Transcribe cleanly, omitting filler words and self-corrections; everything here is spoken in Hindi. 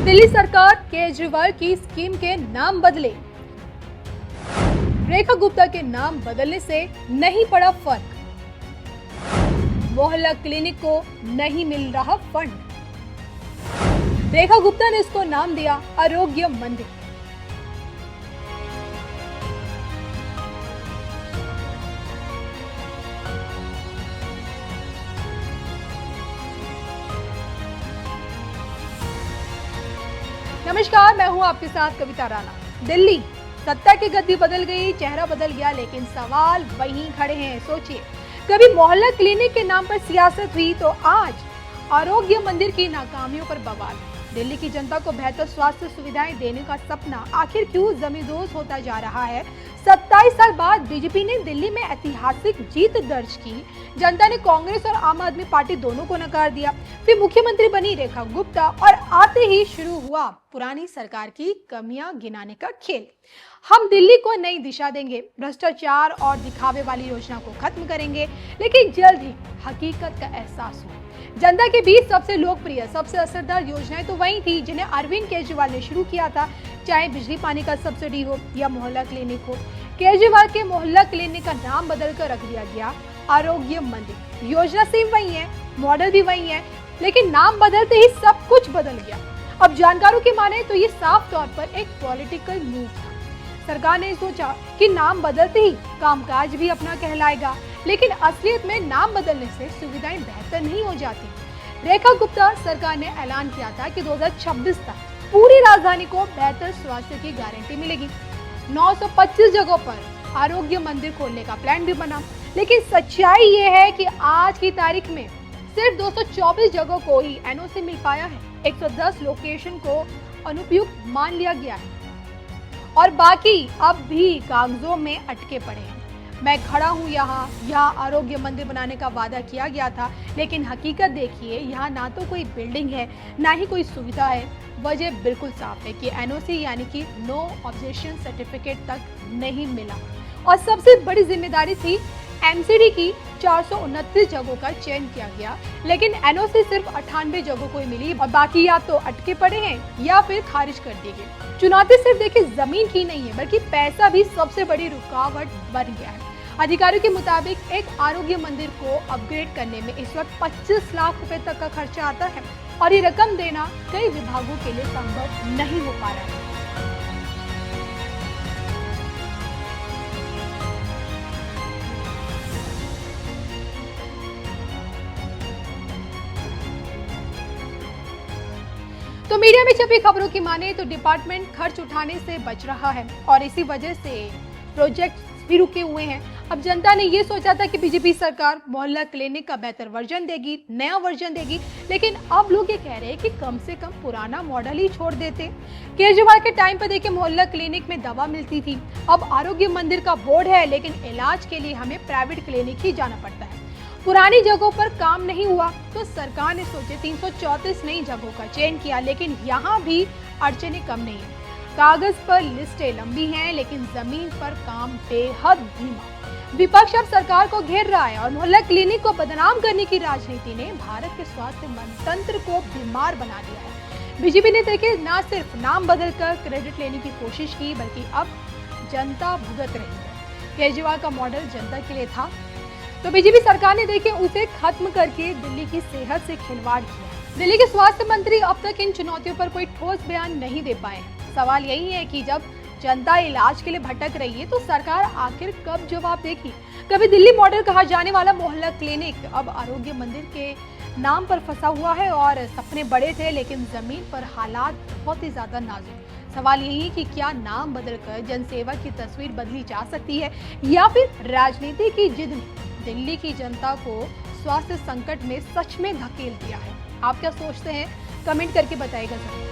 दिल्ली सरकार केजरीवाल की स्कीम के नाम बदले। रेखा गुप्ता के नाम बदलने से नहीं पड़ा फर्क। मोहल्ला क्लिनिक को नहीं मिल रहा फंड। रेखा गुप्ता ने इसको नाम दिया आरोग्य मंदिर। नमस्कार, मैं हूं आपके साथ कविता राणा। दिल्ली सत्ता की गद्दी बदल गई, चेहरा बदल गया, लेकिन सवाल वहीं खड़े हैं। सोचिए, कभी मोहल्ला क्लिनिक के नाम पर सियासत हुई तो आज आरोग्य मंदिर की नाकामियों पर बवाल। दिल्ली की जनता को बेहतर स्वास्थ्य सुविधाएं देने का सपना आखिर क्यों जमींदोज होता जा रहा है? 27 साल बाद बीजेपी ने दिल्ली में ऐतिहासिक जीत दर्ज की। जनता ने कांग्रेस और आम आदमी पार्टी दोनों को नकार दिया। फिर मुख्यमंत्री बनी रेखा गुप्ता और आते ही शुरू हुआ पुरानी सरकार की कमियां गिनाने का खेल। हम दिल्ली को नई दिशा देंगे, भ्रष्टाचार और दिखावे वाली योजना को खत्म करेंगे, लेकिन जल्द ही हकीकत का एहसास हुआ। जनता के बीच सबसे लोकप्रिय, सबसे असरदार योजनाएं तो वही थी जिन्हें अरविंद केजरीवाल ने शुरू किया था, चाहे बिजली पानी का सब्सिडी हो या मोहल्ला क्लिनिक हो। केजरीवाल के मोहल्ला क्लिनिक का नाम बदलकर रख दिया गया आरोग्य मंदिर। योजना सेम वही है, मॉडल भी वही है, लेकिन नाम बदलते ही सब कुछ बदल गया। अब जानकारों की माने तो ये साफ तौर पर एक पॉलिटिकल मूव था। सरकार ने सोचा कि नाम बदलते ही कामकाज भी अपना कहलाएगा, लेकिन असलियत में नाम बदलने से सुविधाएं बेहतर नहीं हो जाती। रेखा गुप्ता सरकार ने ऐलान किया था कि 2026 तक पूरी राजधानी को बेहतर स्वास्थ्य की गारंटी मिलेगी। 925 जगहों पर आरोग्य मंदिर खोलने का प्लान भी बना, लेकिन सच्चाई ये है कि आज की तारीख में सिर्फ 224 जगहों को ही एनओसी मिल पाया है। 110 लोकेशन को अनुपयुक्त मान लिया गया है और बाकी अब भी कागजों में अटके पड़े हैं। मैं खड़ा हूँ यहाँ आरोग्य मंदिर बनाने का वादा किया गया था, लेकिन हकीकत देखिए, यहाँ ना तो कोई बिल्डिंग है, ना ही कोई सुविधा है। वजह बिल्कुल साफ है कि एनओसी यानी कि नो ऑब्जेक्शन सर्टिफिकेट तक नहीं मिला। और सबसे बड़ी जिम्मेदारी थी एमसीडी की 429 जगहों का चयन किया गया, लेकिन एनओसी सिर्फ 98 जगहों को ही मिली और बाकी या तो अटके पड़े हैं या फिर खारिज कर दिए गए। चुनौती सिर्फ देखिए जमीन की नहीं है, बल्कि पैसा भी सबसे बड़ी रुकावट बन गया है। अधिकारियों के मुताबिक एक आरोग्य मंदिर को अपग्रेड करने में इस वक्त 25 लाख रुपए तक का खर्चा आता है और ये रकम देना कई विभागों के लिए संभव नहीं हो पा रहा है। तो मीडिया में छपी खबरों की माने तो डिपार्टमेंट खर्च उठाने से बच रहा है और इसी वजह से प्रोजेक्ट भी रुके हुए हैं। अब जनता ने ये सोचा था कि बीजेपी सरकार मोहल्ला क्लिनिक का बेहतर वर्जन देगी, नया वर्जन देगी, लेकिन अब लोग ये कह रहे हैं कि कम से कम पुराना मॉडल ही छोड़ देते। केजरीवाल के टाइम पर देखिए मोहल्ला क्लिनिक में दवा मिलती थी, अब आरोग्य मंदिर का बोर्ड है, लेकिन इलाज के लिए हमें प्राइवेट क्लिनिक ही जाना पड़ता है। पुरानी जगहों पर काम नहीं हुआ तो सरकार ने सोचे 334 नई जगहों का चयन किया, लेकिन यहाँ भी अड़चने कम नहीं है। कागज पर लिस्टें लंबी हैं, लेकिन जमीन पर काम बेहद धीमा। विपक्ष अब सरकार को घेर रहा है और मोहल्ला क्लिनिक को बदनाम करने की राजनीति ने भारत के स्वास्थ्य तंत्र को बीमार बना दिया है। बीजेपी ने देखिए न सिर्फ नाम बदलकर क्रेडिट लेने की कोशिश की, बल्कि अब जनता भुगत रही है। केजरीवाल का मॉडल जनता के लिए था, तो बीजेपी सरकार ने देखिए उसे खत्म करके दिल्ली की सेहत से खिलवाड़ किया। दिल्ली के स्वास्थ्य मंत्री अब तक इन चुनौतियों पर कोई ठोस बयान नहीं दे पाए हैं। सवाल यही है कि जब जनता इलाज के लिए भटक रही है तो सरकार आखिर कब जवाब देगी? कभी दिल्ली मॉडल कहा जाने वाला मोहल्ला क्लिनिक अब आरोग्य मंदिर के नाम पर फंसा हुआ है और सपने बड़े थे, लेकिन जमीन पर हालात बहुत ही ज्यादा नाजुक। सवाल यही है कि क्या नाम बदलकर जनसेवा की तस्वीर बदली जा सकती है या फिर राजनीति की जिद ने दिल्ली की जनता को स्वास्थ्य संकट में सच में धकेल दिया है? आप क्या सोचते हैं? कमेंट करके बताइएगा जरूर।